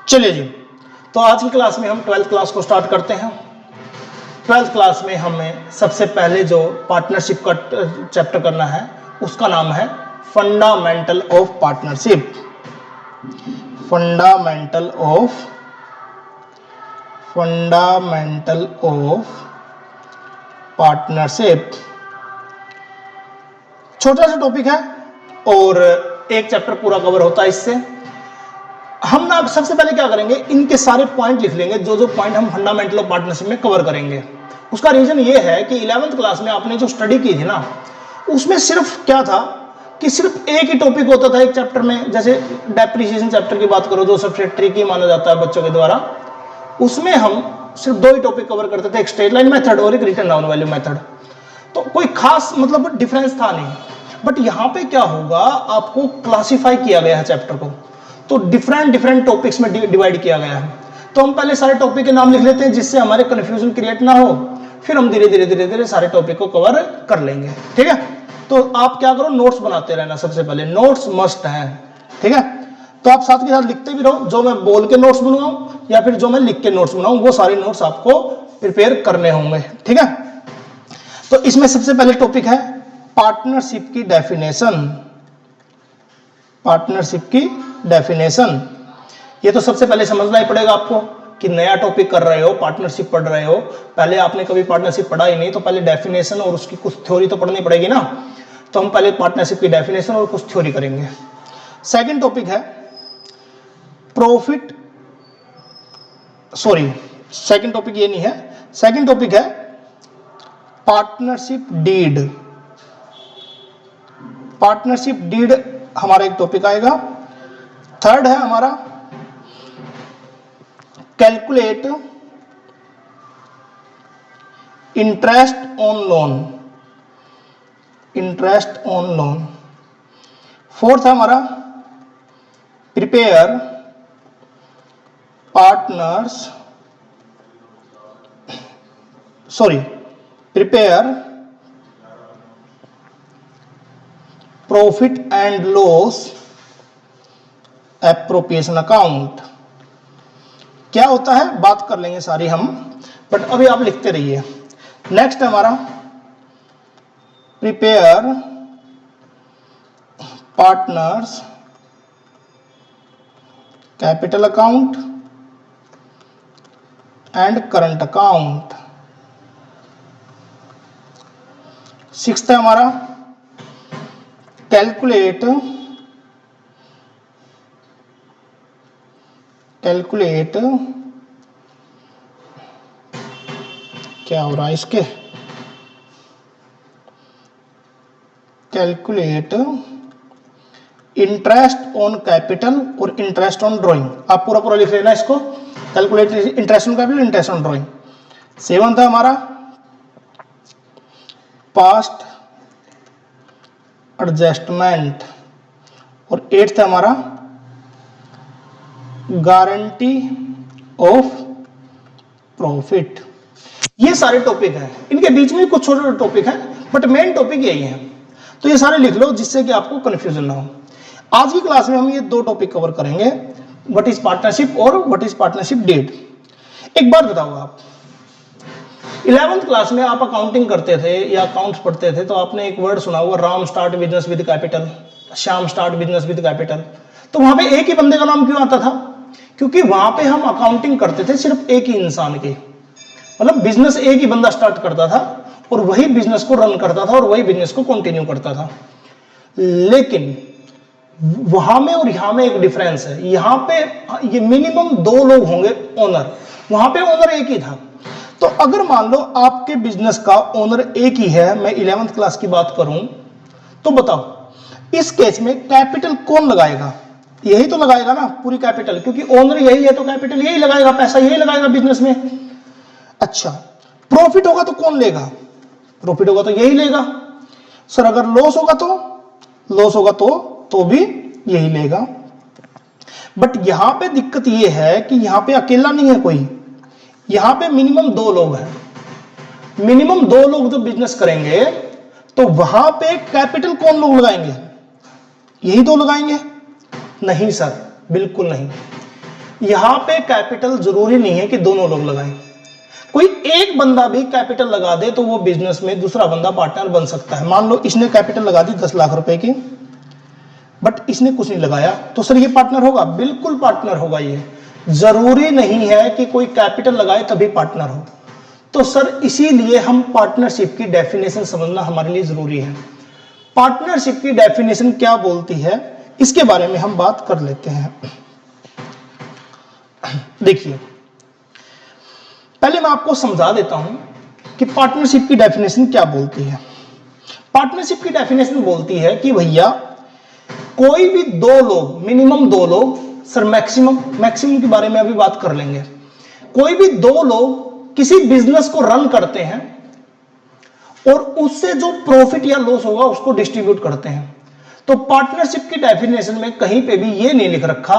चलिए जी, तो आज की क्लास में हम 12th क्लास को स्टार्ट करते हैं। 12th क्लास में हमें सबसे पहले जो पार्टनरशिप का चैप्टर करना है उसका नाम है fundamental of partnership. Fundamental of partnership छोटा सा टॉपिक है और एक चैप्टर पूरा कवर होता है इससे। हम ना सबसे पहले क्या करेंगे, इनके सारे पॉइंट लिख लेंगे, जो जो पॉइंट हम फंडामेंटल ऑफ पार्टनरशिप में कवर करेंगे। उसका रीजन ये है कि 11th क्लास में आपने जो स्टडी की थी ना, उसमें सिर्फ क्या था कि सिर्फ एक ही टॉपिक होता था एक चैप्टर में। जैसे डेप्रिसिएशन चैप्टर की बात करो, जो सबसे ट्रिकी माना जाता है बच्चों के द्वारा, उसमें हम सिर्फ दो ही टॉपिक कवर करते थे, एक स्ट्रेट लाइन मेथड और एक रिटर्न डाउन वैल्यू मेथड। तो कोई खास मतलब डिफरेंस था नहीं। बट यहाँ पे क्या होगा, आपको क्लासिफाई किया गया है चैप्टर को, तो डिफरेंट टॉपिक्स में डिवाइड किया गया है। तो हम पहले सारे टॉपिक के नाम लिख लेते हैं जिससे हमारे कंफ्यूजन क्रिएट ना हो, फिर हम धीरे धीरे सारे टॉपिक को कवर कर लेंगे। ठीक है, तो आप क्या करो, नोट्स बनाते रहना। सबसे पहले नोट्स मस्ट है, ठीक है। तो आप साथ के साथ लिखते भी रहो, जो मैं बोल के नोट्स बनवाऊं या फिर जो मैं लिख के नोट्स बनाऊं, वो सारे नोट्स आपको प्रिपेयर करने होंगे। ठीक है, तो इसमें सबसे पहले टॉपिक है पार्टनरशिप की डेफिनेशन। पार्टनरशिप की डेफिनेशन, ये तो सबसे पहले समझना ही पड़ेगा आपको कि नया टॉपिक कर रहे हो, पार्टनरशिप पढ़ रहे हो, पहले आपने कभी पार्टनरशिप पढ़ा ही नहीं, तो पहले डेफिनेशन और उसकी कुछ थ्योरी तो पढ़नी पड़ेगी ना। तो हम पहले पार्टनरशिप की डेफिनेशन और कुछ थ्योरी करेंगे। सेकंड टॉपिक है प्रॉफिट, सॉरी सेकंड टॉपिक ये नहीं है, सेकंड टॉपिक है पार्टनरशिप डीड। पार्टनरशिप डीड हमारा एक टॉपिक आएगा। थर्ड है हमारा calculate interest on loan. Interest on loan. Fourth है हमारा prepare partners, sorry prepare profit and loss appropriation account. क्या होता है बात कर लेंगे सारी हम, बट अभी आप लिखते रहिए। नेक्स्ट है हमारा prepare partners capital account and current account. Sixth है हमारा कैलकुलेट क्या हो रहा है इसके, कैलकुलेट इंटरेस्ट ऑन कैपिटल और इंटरेस्ट ऑन ड्रॉइंग। आप पूरा पूरा लिख लेना इसको, calculate interest on capital, interest on drawing. Seventh है हमारा पास्ट एडजस्टमेंट और एट्थ है हमारा गारंटी ऑफ प्रॉफिट। ये सारे टॉपिक हैं, इनके बीच में कुछ छोटे छोटे टॉपिक हैं, बट मेन टॉपिक यही है। तो ये सारे लिख लो जिससे कि आपको कंफ्यूजन ना हो। आज की क्लास में हम ये दो टॉपिक कवर करेंगे, व्हाट इज पार्टनरशिप और व्हाट इज पार्टनरशिप डीड। एक बात बताओ, आप 11th क्लास में आप अकाउंटिंग करते थे या अकाउंट्स पढ़ते थे, तो आपने एक वर्ड सुना हुआ, Ram start business with capital, Shyam start business with capital. तो वहां पे एक ही बंदे का नाम क्यों आता था? क्योंकि वहां पे हम अकाउंटिंग करते थे सिर्फ एक ही इंसान की, मतलब बिजनेस एक ही बंदा स्टार्ट करता था और वही बिजनेस को रन करता था और वही बिजनेस को कंटिन्यू करता था। लेकिन वहां में और यहां में एक डिफरेंस है। यहां पे ये मिनिमम दो लोग होंगे ओनर, वहां पे ओनर एक ही था। तो अगर मान लो आपके बिजनेस का ओनर एक ही है, मैं 11th क्लास की बात करूं, तो बताओ इस केस में कैपिटल कौन लगाएगा? यही तो लगाएगा ना पूरी कैपिटल, क्योंकि ओनर यही है तो कैपिटल यही लगाएगा, पैसा यही लगाएगा बिजनेस में। अच्छा, प्रॉफिट होगा तो कौन लेगा? प्रॉफिट होगा तो यही लेगा। सर अगर लॉस होगा तो भी यही लेगा। बट यहां पे दिक्कत यह है कि यहां पे अकेला नहीं है कोई, यहां पे मिनिमम दो लोग हैं। मिनिमम दो लोग जो बिजनेस करेंगे तो वहां पे कैपिटल कौन लोग लगाएंगे? यही दो लगाएंगे? नहीं सर, बिल्कुल नहीं। यहां पे कैपिटल जरूरी नहीं है कि दोनों लोग लगाएं, कोई एक बंदा भी कैपिटल लगा दे तो वो बिजनेस में दूसरा बंदा पार्टनर बन सकता है। मान लो इसने कैपिटल लगा दी 10 लाख रुपए की, बट इसने कुछ नहीं लगाया, तो सर ये पार्टनर होगा? बिल्कुल पार्टनर होगा। ये जरूरी नहीं है कि कोई कैपिटल लगाए तभी पार्टनर हो। तो सर इसीलिए हम पार्टनरशिप की डेफिनेशन समझना हमारे लिए जरूरी है। पार्टनरशिप की डेफिनेशन क्या बोलती है इसके बारे में हम बात कर लेते हैं। देखिए, पहले मैं आपको समझा देता हूं कि पार्टनरशिप की डेफिनेशन क्या बोलती है। पार्टनरशिप की डेफिनेशन बोलती है कि भैया कोई भी दो लोग, मिनिमम दो लोग, सर मैक्सिमम के बारे में अभी बात कर लेंगे। कोई भी दो लोग किसी बिजनेस को रन करते हैं और उससे जो प्रॉफिट या लॉस होगा उसको डिस्ट्रीब्यूट करते हैं। तो पार्टनरशिप की डेफिनेशन में कहीं पे भी ये नहीं लिख रखा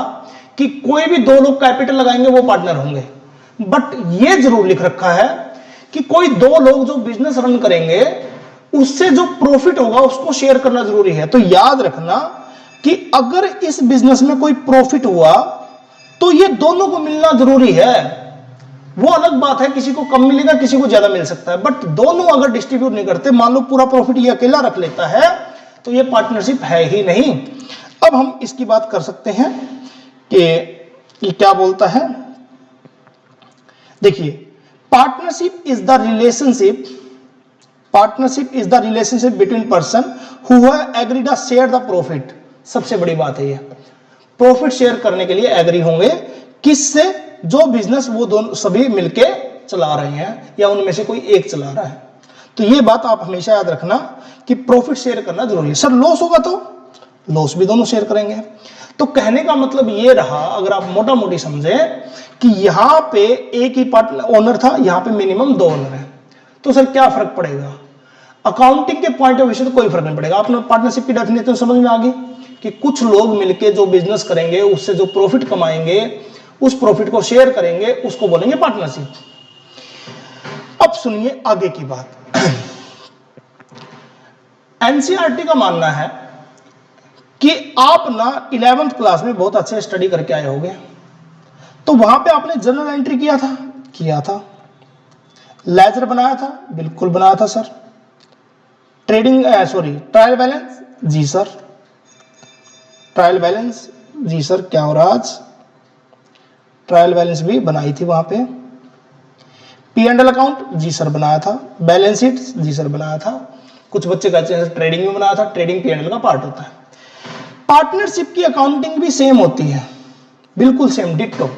कि कोई भी दो लोग कैपिटल लगाएंगे वो पार्टनर होंगे, बट ये जरूर लिख रखा है कि कोई दो लोग जो बिजनेस रन करेंगे उससे जो प्रॉफिट होगा उसको शेयर करना जरूरी है। तो याद रखना कि अगर इस बिजनेस में कोई प्रॉफिट हुआ तो ये दोनों को मिलना जरूरी है। वो अलग बात है किसी को कम मिलेगा किसी को ज्यादा मिल सकता है, बट दोनों अगर डिस्ट्रीब्यूट नहीं करते, मान लो पूरा प्रॉफिट ये अकेला रख लेता है तो ये पार्टनरशिप है ही नहीं। अब हम इसकी बात कर सकते हैं कि ये क्या बोलता है। देखिए, partnership is the relationship between person who have agreed to share the profit. सबसे बड़ी बात है ये, प्रॉफिट शेयर करने के लिए एग्री होंगे किससे? जो बिजनेस वो दोनों सभी मिलके चला रहे हैं या उनमें से कोई एक चला रहा है। तो ये बात आप हमेशा याद रखना कि प्रॉफिट शेयर करना जरूरी है। सर लॉस होगा तो लॉस भी दोनों शेयर करेंगे। तो कहने का मतलब ये रहा, अगर आप मोटा मोटी समझे, कि यहां पे एक ही पार्टनर ओनर था, यहां पे मिनिमम दो ओनर है। तो सर क्या फर्क पड़ेगा? अकाउंटिंग के पॉइंट ऑफ व्यू से तो कोई फर्क नहीं पड़ेगा। आपने पार्टनरशिप की डेफिनेशन समझ में आ गई कि कुछ लोग मिलके जो बिजनेस करेंगे उससे जो प्रॉफिट कमाएंगे उस प्रॉफिट को शेयर करेंगे, उसको बोलेंगे पार्टनरशिप। अब सुनिए आगे की बात। एनसीईआरटी का मानना है कि आप ना 11th क्लास में बहुत अच्छे स्टडी करके आए होंगे, तो वहां पे आपने जर्नल एंट्री किया था, लेजर बनाया था, बिल्कुल बनाया था सर। ट्रायल बैलेंस, जी सर, ट्रायल बैलेंस, जी सर, क्या हो रहा आज, ट्रायल बैलेंस भी बनाई थी वहां पे। P&L अकाउंट, जी सर बनाया था। बैलेंस शीट, जी सर बनाया था। कुछ बच्चे कहते हैं ट्रेडिंग में बनाया था, ट्रेडिंग P&L का पार्ट होता है। पार्टनरशिप की अकाउंटिंग भी सेम होती है, बिल्कुल सेम, डिट्टो।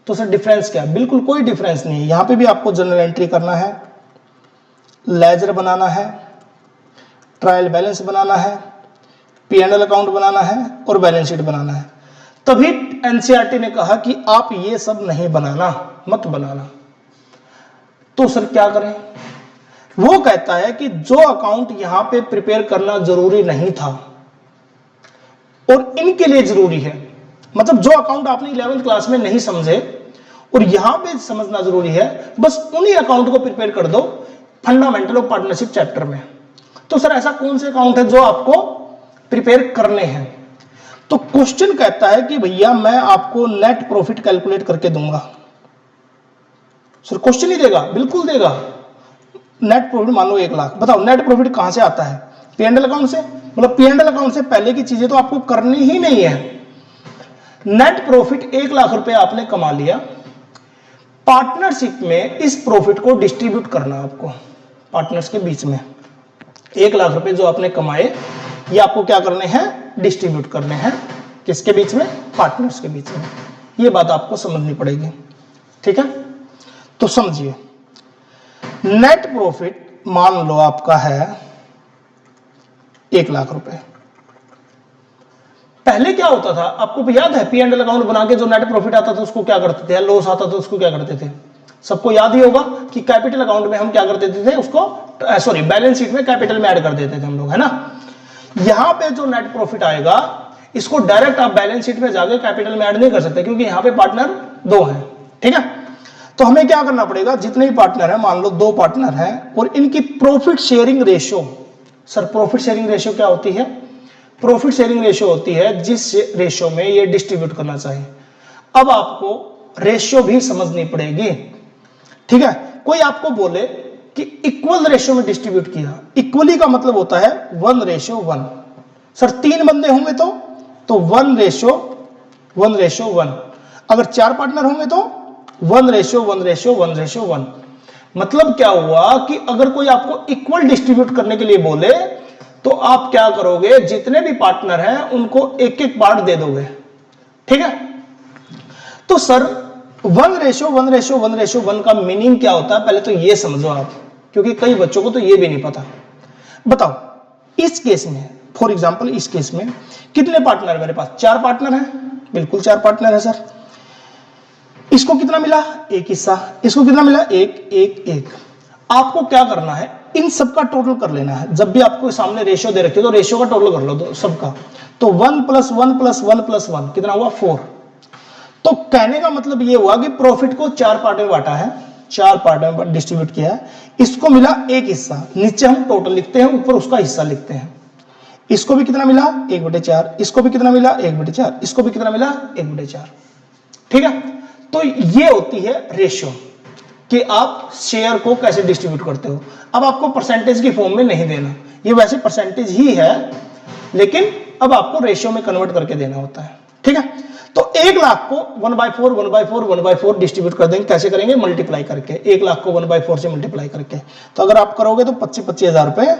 तो सर डिफरेंस क्या है? बिल्कुल कोई डिफरेंस नहीं है। यहां पे भी आपको जर्नल एंट्री करना है, लेजर बनाना है, ट्रायल बैलेंस बनाना है, P&L अकाउंट बनाना है और बैलेंस शीट बनाना है। तभी एनसीईआरटी ने कहा कि आप ये सब नहीं बनाना, मत बनाना। तो सर क्या करें? वो कहता है कि जो अकाउंट यहां पे प्रिपेयर करना जरूरी नहीं था और इनके लिए जरूरी है, मतलब जो अकाउंट आपने 11th क्लास में नहीं समझे और यहां पे समझना जरूरी है, बस उन्हीं अकाउंट को प्रिपेयर कर दो फंडामेंटल ऑफ पार्टनरशिप चैप्टर में। तो सर ऐसा कौन से अकाउंट है जो आपको प्रिपेयर करने हैं? तो क्वेश्चन कहता है कि भैया मैं आपको नेट प्रॉफिट कैलकुलेट करके दूंगा। सर क्वेश्चन ही देगा? बिल्कुल देगा। नेट प्रॉफिट मान लो 1 लाख, बताओ नेट प्रॉफिट कहां से आता है? P&L अकाउंट से। मतलब P&L अकाउंट से पहले की चीजें तो आपको करनी ही नहीं है। नेट प्रॉफिट 1 लाख रुपए आपने कमा लिया, पार्टनरशिप में इस प्रॉफिट को डिस्ट्रीब्यूट करना आपको पार्टनर्स के बीच में। 1 लाख रुपए जो आपने कमाए ये आपको क्या करने हैं? डिस्ट्रीब्यूट करने हैं। किसके बीच में? पार्टनर्स के बीच में। ये बात आपको समझनी पड़ेगी, ठीक है? तो समझिए, नेट प्रॉफिट मान लो आपका है 1 लाख रुपए। पहले क्या होता था आपको याद है? P&L अकाउंट बना के जो नेट प्रॉफिट आता था उसको क्या करते थे? लॉस आता था उसको क्या करते थे? सबको याद ही होगा कि कैपिटल अकाउंट में हम क्या कर देते थे उसको, बैलेंस शीट में कैपिटल में ऐड कर देते थे हम लोग, है ना। यहां पे जो नेट प्रॉफिट आएगा इसको डायरेक्ट आप बैलेंस शीट में जाके कैपिटल में ऐड नहीं कर सकते क्योंकि यहां पे पार्टनर 2 हैं, ठीक है। तो हमें क्या करना पड़ेगा? जितने भी पार्टनर हैं, मान लो 2 पार्टनर हैं और इनकी profit sharing ratio. Sir profit sharing ratio क्या होती है? प्रॉफिट शेयरिंग रेशियो होती है जिस रेशियो में ये डिस्ट्रीब्यूट करना चाहिए। अब आपको रेशियो भी समझनी पड़ेगी, ठीक है। कोई आपको बोले कि इक्वल रेशियो में डिस्ट्रीब्यूट किया, इक्वली का मतलब होता है 1:1। सर 3 बंदे होंगे तो 1:1:1। अगर 4 पार्टनर होंगे तो 1:1:1:1। मतलब क्या हुआ कि अगर कोई आपको इक्वल डिस्ट्रीब्यूट करने के लिए बोले तो आप क्या करोगे, जितने भी पार्टनर हैं उनको एक एक पार्ट दे दोगे, ठीक है। तो सर 1:1:1:1 का मीनिंग क्या होता है, पहले तो ये समझो आप, क्योंकि कई बच्चों को तो ये भी नहीं पता। बताओ इस केस में, फॉर एग्जांपल इस केस में कितने पार्टनर है मेरे पास? 4 पार्टनर है, बिल्कुल 4 पार्टनर है सर। इसको कितना मिला? एक हिस्सा। इसको कितना मिला? एक। आपको क्या करना है, इन सबका टोटल कर लेना है। जब भी आपको सामने रेशियो दे रखी है तो रेशियो का टोटल कर लो सबका। तो 1 + 1 + 1 + 1 कितना हुआ? 4। तो कहने का मतलब ये हुआ कि प्रॉफिट को 4 पार्ट में बांटा है, 4 पार्ट में डिस्ट्रीब्यूट किया है। इसको मिला एक हिस्सा, नीचे हम टोटल लिखते हैं, ऊपर उसका हिस्सा लिखते हैं। इसको भी कितना मिला? 1/4। इसको भी कितना मिला? 1/4। इसको भी कितना मिला? 1/4। ठीक है। तो ये होती है रेशियो कि आप शेयर को कैसे डिस्ट्रीब्यूट करते हो। अब आपको परसेंटेज की फॉर्म में नहीं देना, ये वैसे परसेंटेज ही है, लेकिन अब आपको रेशियो में कन्वर्ट करके देना होता है, ठीक है। तो 1 लाख को 1/4 1/4 1/4 डिस्ट्रीब्यूट कर देंगे। कैसे करेंगे? मल्टीप्लाई करके। 1 लाख को 1/4 से मल्टीप्लाई करके। तो अगर आप करोगे तो 25 हजार रुपए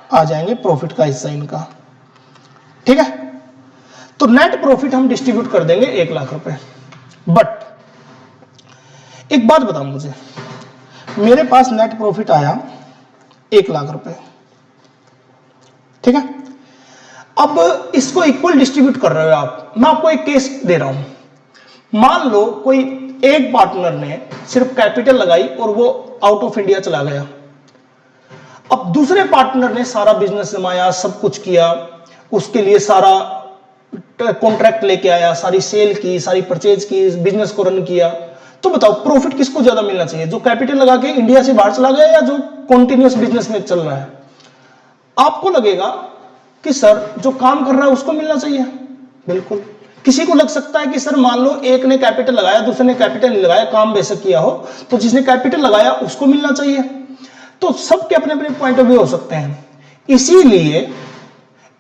आ जाएंगे प्रॉफिट का हिस्सा इनका, ठीक है। तो नेट प्रॉफिट हम डिस्ट्रीब्यूट कर देंगे 1 लाख रुपए। बट एक बात बताओ मुझे, मेरे पास नेट प्रॉफिट आया 1 लाख रुपए, ठीक है। अब इसको इक्वल डिस्ट्रीब्यूट कर रहे हो आप। मैं आपको एक केस दे रहा हूं, मान लो कोई एक पार्टनर ने सिर्फ कैपिटल लगाई और वो आउट ऑफ इंडिया चला गया। अब दूसरे पार्टनर ने सारा बिजनेस जमाया, सब कुछ किया, उसके लिए सारा कॉन्ट्रैक्ट लेके आया, सारी सेल की, सारी परचेज की, बिजनेस को रन किया। तो बताओ प्रॉफिट किसको ज्यादा मिलना चाहिए, जो कैपिटल लगा के इंडिया से बाहर चला गया या जो कॉन्टिन्यूअस बिजनेस में चल रहा है? आपको लगेगा कि सर जो काम कर रहा है उसको मिलना चाहिए। बिल्कुल। किसी को लग सकता है कि सर मान लो एक ने कैपिटल लगाया, दूसरे ने कैपिटल नहीं लगाया, काम बेशक किया हो, तो जिसने कैपिटल लगाया उसको मिलना चाहिए। तो सबके अपने अपने पॉइंट ऑफ व्यू हो सकते हैं। इसीलिए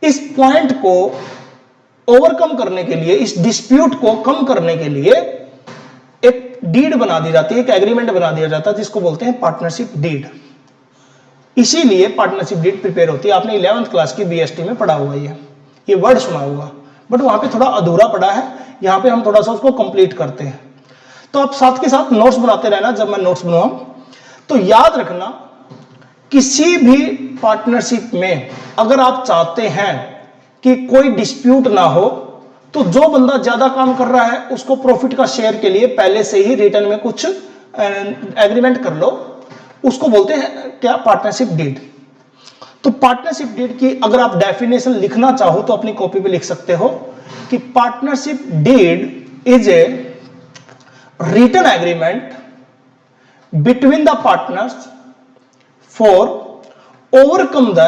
इस पॉइंट को ओवरकम करने के लिए, इस डिस्प्यूट को कम करने के लिए एक डीड बना दी जाती है, एक एग्रीमेंट बना दिया जाता है, जिसको बोलते हैं पार्टनरशिप डीड। इसीलिए पार्टनरशिप डीड प्रिपेयर होती है। आपने 11th क्लास की बीएसटी में पढ़ा हुआ है, ये वर्ड सुना होगा, बट वहां पे थोड़ा अधूरा पड़ा है, यहां पे हम थोड़ा सा उसको कंप्लीट करते हैं। तो आप साथ के साथ नोट्स बनाते रहना। जब मैं नोट्स बनाऊं तो याद रखना, किसी भी पार्टनरशिप में अगर आप चाहते हैं कि कोई डिस्प्यूट ना हो, तो जो बंदा ज्यादा काम कर रहा है उसको प्रॉफिट का शेयर के लिए पहले से ही रिटर्न में कुछ एग्रीमेंट कर लो। उसको बोलते हैं क्या? Partnership deed. तो पार्टनरशिप डीड की अगर आप डेफिनेशन लिखना चाहो तो अपनी कॉपी पे लिख सकते हो कि partnership deed is a written agreement between the partners for overcome the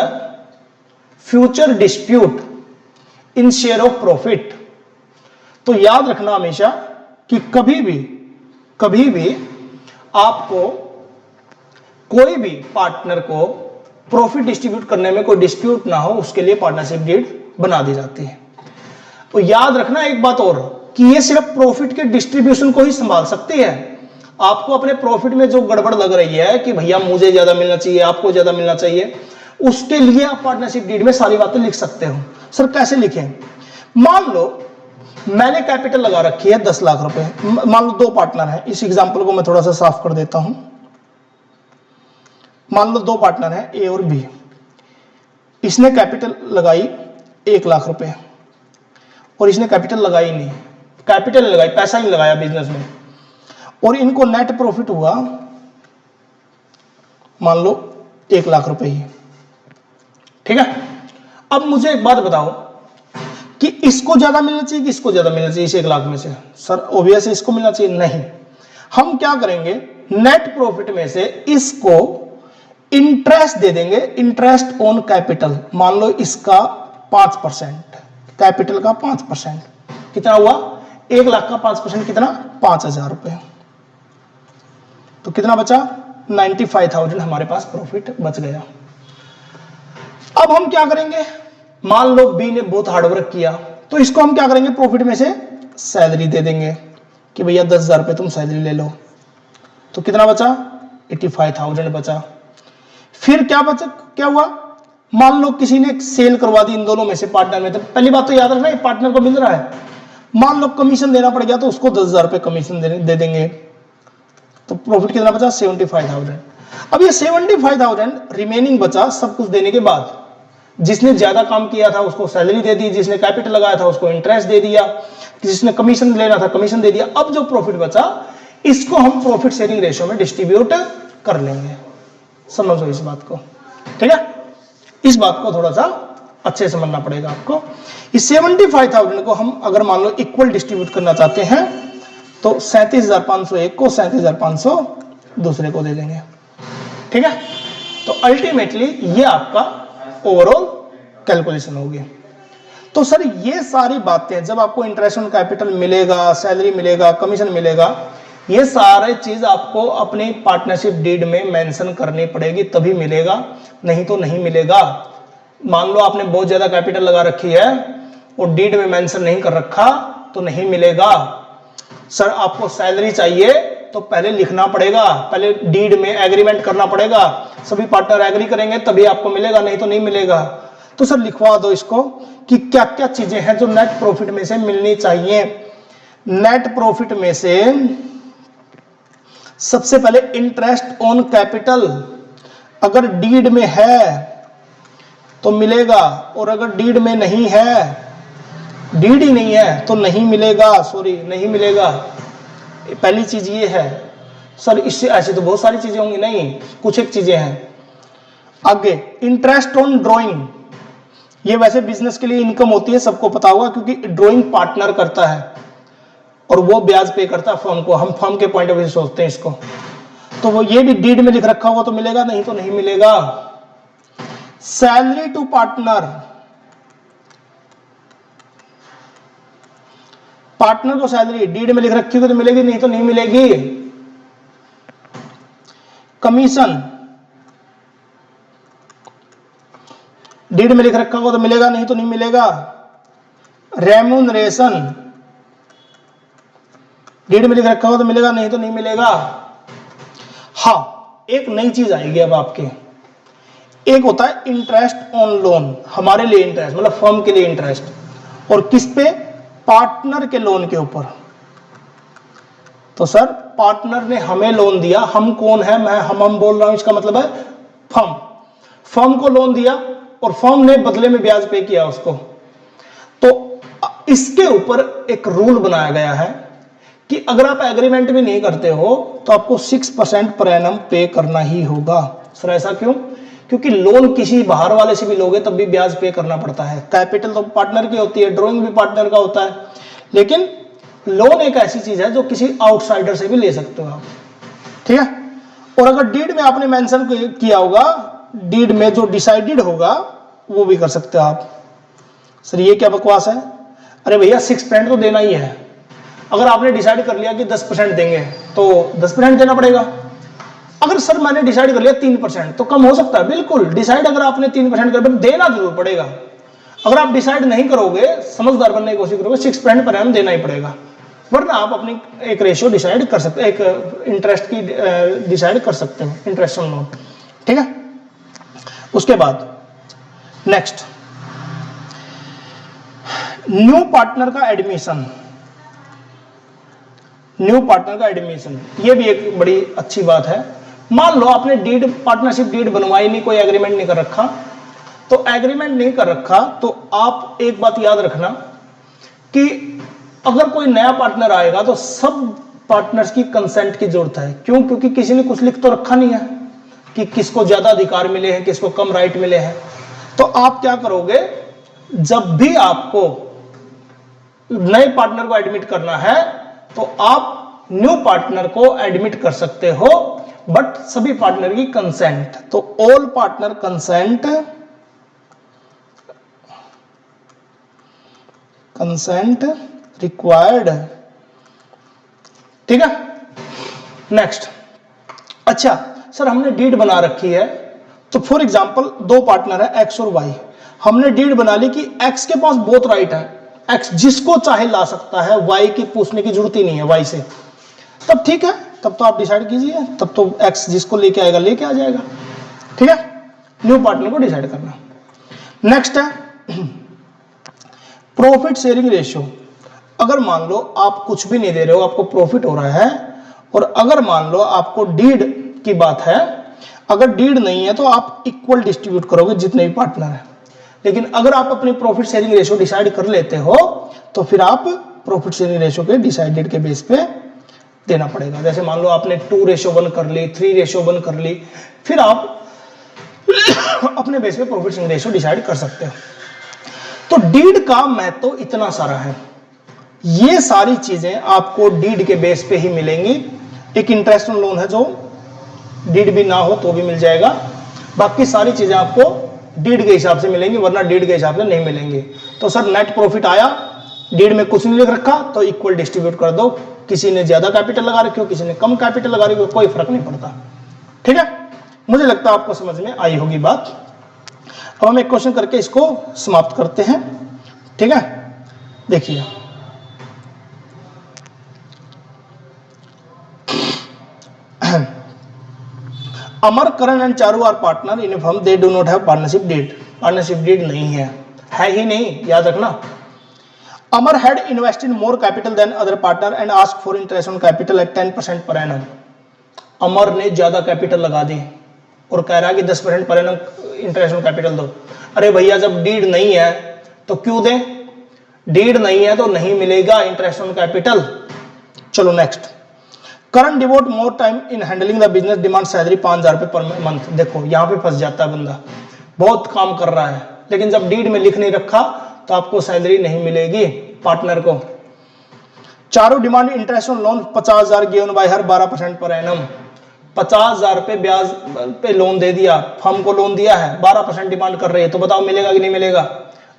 future dispute in share of profit. तो याद रखना हमेशा कि कभी भी आपको कोई भी पार्टनर को प्रॉफिट डिस्ट्रीब्यूट करने में कोई डिस्प्यूट ना हो, उसके लिए पार्टनरशिप डीड बना दी जाती है। तो याद रखना एक बात और, कि ये सिर्फ प्रॉफिट के डिस्ट्रीब्यूशन को ही संभाल सकती है। आपको अपने प्रॉफिट में जो गड़बड़ लग रही है कि भैया मुझे ज्यादा मिलना चाहिए, आपको ज्यादा मिलना चाहिए, उसके लिए आप पार्टनरशिप डीड में सारी बातें लिख सकते हो। सर कैसे लिखें? मान लो मैंने कैपिटल लगा रखी है 10 लाख रुपए। मान लो 2 पार्टनर है, इस एग्जांपल को मैं थोड़ा सा साफ कर देता हूं। मान लो 2 पार्टनर है ए और बी। इसने कैपिटल लगाई 1 लाख रुपए और इसने कैपिटल लगाई नहीं, कैपिटल लगाई, पैसा ही लगाया बिजनेस में, और इनको नेट प्रॉफिट हुआ मान लो 1 लाख रुपए ही, ठीक है। अब मुझे एक बात बताओ कि इसको ज्यादा मिलना चाहिए कि इसको ज्यादा मिलना चाहिए इस 1 लाख में से? सर ऑब्वियस इसको मिलना चाहिए। नहीं, हम क्या करेंगे, नेट प्रॉफिट में से इसको इंटरेस्ट दे देंगे, इंटरेस्ट ऑन कैपिटल। मान लो इसका 5%, कैपिटल का 5%, कितना हुआ? 1,00,000 का 5% कितना, 5,000 रुपए। तो कितना बचा, 95,000 हमारे पास प्रॉफिट बच गया। अब हम क्या करेंगे, मान लो बी ने बहुत हार्डवर्क किया, तो इसको हम क्या करेंगे, प्रॉफिट में से सैलरी दे देंगे कि भैया 10,000 रुपये तुम सैलरी ले लो। तो कितना बचा, 85,000 बचा। फिर क्या हुआ, मान लो किसी ने सेल करवा दी इन दोनों में से, पार्टनर में। तो पहली बात तो याद रखना, पार्टनर को मिल रहा है। मान लो कमीशन देना पड़ गया, तो उसको 10,000 रुपये कमीशन दे देंगे। तो प्रॉफिट कितना बचा, 75,000। अब ये 75,000 रिमेनिंग बचा सब कुछ देने के बाद। जिसने ज्यादा काम किया था उसको सैलरी दे दी, जिसने कैपिटल लगाया था उसको इंटरेस्ट दे दिया, जिसने कमीशन लेना था कमीशन दे दिया। अब जो प्रॉफिट बचा इसको हम प्रॉफिट शेयरिंग रेशियो में डिस्ट्रीब्यूट कर लेंगे। समझो इस बात को, ठीक है। इस बात को थोड़ा सा अच्छे से समझना पड़ेगा आपको। इस 75,000 को हम अगर मान लो इक्वल डिस्ट्रीब्यूट करना चाहते हैं तो 37,501 को 37,500 दूसरे को दे देंगे, ठीक है। तो अल्टीमेटली ये आपका ओवरऑल कैलकुलेशन होगी। तो सर ये सारी बातें, जब आपको इंटरेस्ट ऑन कैपिटल मिलेगा, सैलरी मिलेगा, कमीशन मिलेगा, ये सारे चीज आपको अपनी पार्टनरशिप डीड में मेंशन करनी पड़ेगी, तभी मिलेगा, नहीं तो नहीं मिलेगा। मान लो आपने बहुत ज्यादा कैपिटल लगा रखी है और डीड में मेंशन नहीं कर रखा तो नहीं मिलेगा। सर आपको सैलरी चाहिए तो पहले लिखना पड़ेगा, पहले डीड में एग्रीमेंट करना पड़ेगा, सभी पार्टनर एग्री करेंगे तभी आपको मिलेगा, नहीं तो नहीं मिलेगा। तो सर लिखवा दो इसको कि क्या क्या चीजें हैं जो नेट प्रॉफिट में से मिलनी चाहिए। नेट प्रॉफिट में से सबसे पहले इंटरेस्ट ऑन कैपिटल अगर डीड में है तो मिलेगा, और अगर डीड में नहीं है, डीड ही नहीं है तो नहीं मिलेगा, सॉरी नहीं मिलेगा। पहली चीज ये है। सर इससे ऐसे तो बहुत सारी चीजें होंगी, नहीं, कुछ एक चीजें हैं। आगे इंटरेस्ट ऑन ड्राइंग, ये वैसे बिजनेस के लिए इनकम होती है, सबको पता होगा, क्योंकि ड्राइंग पार्टनर करता है और वो ब्याज पे करता है फर्म को। हम फर्म के पॉइंट ऑफ व्यू से सोचते हैं इसको। तो वो ये भी डीड में लिख रखा होगा तो मिलेगा, नहीं तो नहीं मिलेगा। सैलरी टू पार्टनर, पार्टनर को सैलरी डीड में लिख रखी होगी तो मिलेगी, नहीं तो नहीं मिलेगी। कमीशन डीड में लिख रखा होगा तो मिलेगा, नहीं तो नहीं मिलेगा। रेम्यूनरेशन डीड में लिख रखा होगा तो मिलेगा, नहीं तो नहीं मिलेगा। हाँ, एक नई चीज आएगी अब आपके, एक होता है इंटरेस्ट ऑन लोन, हमारे लिए इंटरेस्ट मतलब फर्म के लिए इंटरेस्ट, और किस पे, पार्टनर के लोन के ऊपर। तो सर पार्टनर ने हमें लोन दिया, हम कौन है, मैं हम बोल रहा हूं, इसका मतलब है फर्म। फर्म को लोन दिया और फर्म ने बदले में ब्याज पे किया उसको। तो इसके ऊपर एक रूल बनाया गया है कि अगर आप एग्रीमेंट भी नहीं करते हो तो आपको 6% पर एनम पे करना ही होगा। सर ऐसा क्यों? क्योंकि लोन किसी बाहर वाले से भी लोगे तब भी ब्याज पे करना पड़ता है। कैपिटल तो पार्टनर की होती है, ड्राइंग भी पार्टनर का होता है, लेकिन लोन एक ऐसी चीज है जो किसी आउटसाइडर से भी ले सकते हो आप, ठीक है। और अगर डीड में आपने मेंशन किया होगा, डीड में जो डिसाइडेड होगा वो भी कर सकते हो आप। सर ये क्या बकवास है? अरे भैया 6% तो देना ही है। अगर आपने डिसाइड कर लिया कि 10% देंगे तो 10% देना पड़ेगा। अगर सर मैंने डिसाइड कर लिया 3%, तो कम हो सकता है? बिल्कुल। डिसाइड अगर आपने 3% कर, देना जरूर पड़ेगा। अगर आप डिसाइड नहीं करोगे, समझदार बनने की कोशिश करोगे, 6% पर एनम देना ही पड़ेगा, वरना आप अपनी एक रेशियो डिसाइड कर सकते, एक इंटरेस्ट की डिसाइड कर सकते हो, इंटरेस्ट ऑन लोन, ठीक है। उसके बाद नेक्स्ट, न्यू पार्टनर का एडमिशन। न्यू पार्टनर का एडमिशन ये भी एक बड़ी अच्छी बात है। मान लो आपने डीड, पार्टनरशिप डीड बनवाई नहीं, कोई एग्रीमेंट नहीं कर रखा, तो एग्रीमेंट नहीं कर रखा तो आप एक बात याद रखना कि अगर कोई नया पार्टनर आएगा तो सब पार्टनर्स की कंसेंट की जरूरत है। क्यों? क्योंकि किसी ने कुछ लिख तो रखा नहीं है कि किसको ज्यादा अधिकार मिले हैं, किसको कम राइट मिले हैं। तो आप क्या करोगे, जब भी आपको नए पार्टनर को एडमिट करना है तो आप न्यू पार्टनर को एडमिट कर सकते हो, बट सभी पार्टनर की कंसेंट। तो ऑल पार्टनर कंसेंट रिक्वायर्ड ठीक है। नेक्स्ट, अच्छा सर हमने डीड बना रखी है, तो फॉर एग्जांपल दो पार्टनर है एक्स और वाई, हमने डीड बना ली कि एक्स के पास बहुत राइट है, एक्स जिसको चाहे ला सकता है, वाई की पूछने की जरूरत ही नहीं है वाई से, तब ठीक है, तब तो आप डिसाइड कीजिए, तब तो एक्स जिसको लेके आएगा लेके आ जाएगा, ठीक है। न्यू पार्टनर को डिसाइड करना। नेक्स्ट है प्रॉफिट शेयरिंग रेशियो। अगर मान लो आप कुछ भी नहीं दे रहे हो, आपको प्रॉफिट हो रहा है, और अगर मान लो आपको डीड की बात है, अगर डीड नहीं है तो आप इक्वल डिस्ट्रीब्यूट करोगे जितने भी पार्टनर हैं, लेकिन अगर आप अपनी प्रॉफिट शेयरिंग रेशियो डिसाइड कर लेते हो तो फिर आप प्रॉफिट शेयरिंग रेशियो के डिसाइडेड के बेस पे देना पड़ेगा। जैसे मान लो आपने 2:1 कर ली, 3:1 कर ली, फिर आप अपने बेस पे प्रॉफिट शेयरिंग रेशियो डिसाइड कर सकते हो। तो डीड का महत्व इतना सारा है, ये सारी चीजें आपको डीड के बेस पे ही मिलेंगी। एक इंटरेस्ट ऑन लोन है जो डीड भी ना हो तो भी मिल जाएगा, बाकी सारी चीजें आपको डीड के हिसाब से मिलेंगी, वरना डीड के हिसाब से नहीं मिलेंगी। तो सर नेट प्रॉफिट आया, डीड में कुछ नहीं लिख रखा, तो इक्वल डिस्ट्रीब्यूट कर दो, किसी ने ज्यादा कैपिटल लगा रखी हो, किसी ने कम कैपिटल लगा रखी हो, कोई फर्क नहीं पड़ता, ठीक है। मुझे लगता है आपको समझ में आई होगी बात। अब हम एक क्वेश्चन करके इसको समाप्त करते हैं, ठीक है। देखिए Amar, Karan and Charu are partner in firm, they do not have partnership deed. Partnership deed नहीं है ही नहीं, याद रखना। Amar had invested more capital than other partner and ask for interest on capital at 10% per annum. अमर ने ज्यादा कैपिटल लगा दी और कह रहा है कि 10% per annum interest on capital दो। अरे भैया जब डीड नहीं है तो क्यों दें, डीड नहीं है तो नहीं मिलेगा इंटरेस्ट ऑन कैपिटल। चलो next, current devote more time in handling the business, demand salary 5,000 रुपए पर मंथ। देखो यहां पे फंस जाता है बंदा, बहुत काम कर रहा है लेकिन जब डीड में लिख नहीं रखा तो आपको सैलरी नहीं मिलेगी पार्टनर को। चारों demand interest on loan 50,000 given by her 12% per annum. 50,000 रुपए ब्याज पे लोन दे दिया, फर्म को लोन दिया है, 12% डिमांड कर रही है, तो बताओ मिलेगा कि नहीं मिलेगा।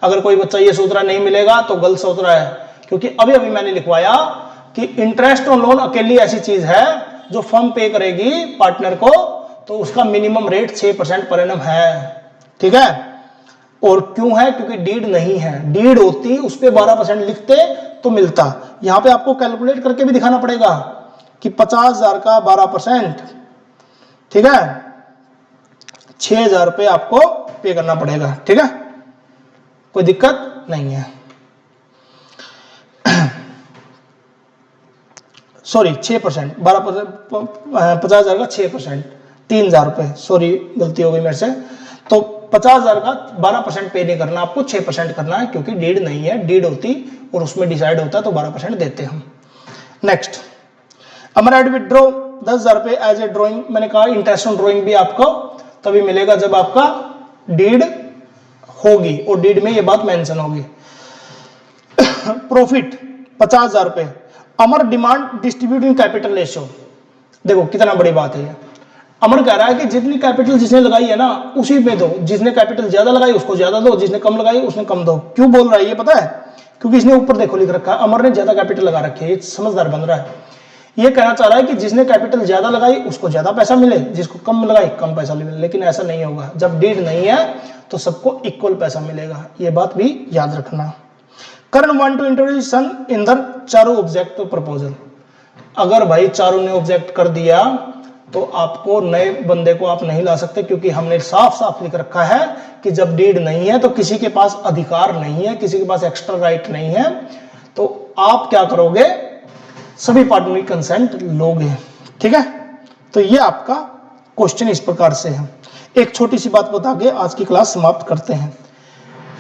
अगर कोई बच्चा ये सोच रहा नहीं मिलेगा तो गलत सोच रहा है, क्योंकि अभी अभी मैंने लिखवाया कि इंटरेस्ट ऑन लोन अकेली ऐसी चीज है जो फर्म पे करेगी पार्टनर को, तो उसका मिनिमम रेट 6% पर एनम है, ठीक है। और क्यों है, क्योंकि डीड नहीं है, डीड होती उस पे 12% लिखते तो मिलता। यहां पे आपको कैलकुलेट करके भी दिखाना पड़ेगा कि 50,000 का 12%, ठीक है, 6,000 रुपए आपको पे करना पड़ेगा, ठीक है, कोई दिक्कत नहीं है। सॉरी 6%, 12%, 50,000 का 6%, 3,000 रुपए, सॉरी गलती हो गई मेरे से। तो 50,000 का 12% पे नहीं करना, आपको 6% करना है, क्योंकि डीड नहीं है, डीड होती और उसमें डिसाइड होता तो 12% देते हम। नेक्स्ट, अमर विड्रॉ 10,000 रुपए एज ए ड्रॉइंग। मैंने कहा इंटरेस्ट ऑन ड्रॉइंग भी आपको तभी मिलेगा जब आपका डीड होगी, और डीड में ये बात मेंशन होगी। प्रॉफिट 50,000 रुपए। अमर डिमांड डिस्ट्रीब्यूटिंग कैपिटल रेशियो। देखो कितना बड़ी बात है ये। अमर कह रहा है कि जितनी कैपिटल जिसने लगाई है ना उसी पे दो, जिसने कैपिटल ज्यादा लगाई उसको ज्यादा दो, जिसने कम लगाई उसने कम दो। क्यों बोल रहा है ये पता है, क्योंकि इसने ऊपर देखो लिख रखा है अमर ने ज्यादा कैपिटल लगा रखी है, ये समझदार बन रहा है। ये कहना चाह रहा है कि जिसने कैपिटल ज्यादा लगाई उसको ज्यादा पैसा मिले, जिसको कम लगाई कम पैसा मिले, लेकिन ऐसा नहीं होगा। जब डीड नहीं है तो सबको इक्वल पैसा मिलेगा, ये बात भी याद रखना। Karan want to introduce son in the चारों ऑब्जेक्ट टू प्रपोजल। अगर भाई चारों ने ऑब्जेक्ट कर दिया तो आपको नए बंदे को आप नहीं ला सकते, क्योंकि हमने साफ साफ लिख रखा है कि जब डीड नहीं है तो किसी के पास अधिकार नहीं है, किसी के पास एक्स्ट्रा राइट नहीं है, तो आप क्या करोगे, सभी पार्टनर की कंसेंट लोगे, ठीक है। तो ये आपका क्वेश्चन इस प्रकार से है। एक छोटी सी बात बता के आज की क्लास समाप्त करते हैं।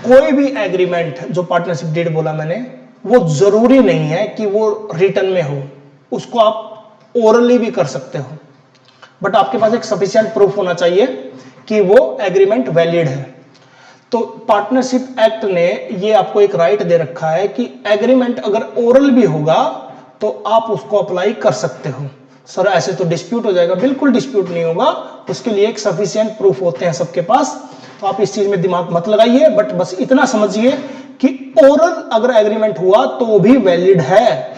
कोई भी एग्रीमेंट जो पार्टनरशिप डीड बोला मैंने, वो जरूरी नहीं है कि वो रिटर्न में हो, उसको आप ओरली भी कर सकते हो, बट आपके पास एक सफिशिएंट प्रूफ होना चाहिए कि वो एग्रीमेंट वैलिड है। तो पार्टनरशिप एक्ट ने ये आपको एक राइट दे रखा है कि एग्रीमेंट अगर ओरल भी होगा तो आप उसको अप्लाई कर सकते हो। सर ऐसे तो डिस्प्यूट हो जाएगा, बिल्कुल डिस्प्यूट नहीं होगा, उसके लिए एक सफिशिएंट प्रूफ होते हैं सबके पास। तो आप इस चीज में दिमाग मत लगाइए, बट बस इतना समझिए कि ओरल अगर एग्रीमेंट हुआ तो भी वैलिड है,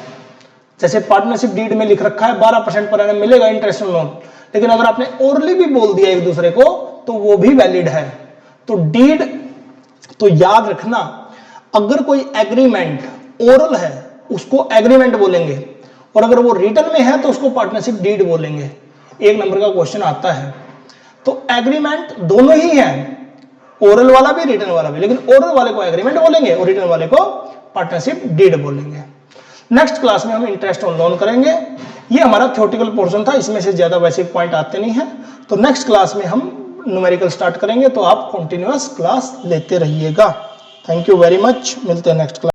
जैसे पार्टनरशिप डीड में लिख रखा है 12% पर एनम मिलेगा इंटरेस्ट ऑन लोन, लेकिन अगर आपने ओरली भी बोल दिया एक दूसरे को तो वो भी वैलिड है। तो डीड, तो याद रखना अगर कोई एग्रीमेंट ओरल है उसको एग्रीमेंट बोलेंगे, और अगर वो रिटन में है तो उसको पार्टनरशिप डीड बोलेंगे। एक नंबर का क्वेश्चन आता है। तो एग्रीमेंट दोनों ही है, ओरल वाला भी रिटन वाला भी, लेकिन ओरल वाले को एग्रीमेंट बोलेंगे और रिटन वाले को पार्टनरशिप डीड बोलेंगे। नेक्स्ट क्लास में हम इंटरेस्ट ऑन लोन करेंगे। ये हमारा थ्योरेटिकल पोर्शन था, इसमें से ज्यादा बेसिक पॉइंट आते नहीं है। तो नेक्स्ट क्लास में हम न्यूमेरिकल स्टार्ट करेंगे, तो आप कंटिन्यूअस क्लास लेते रहिएगा। थैंक यू वेरी मच, मिलते हैं नेक्स्ट क्लास।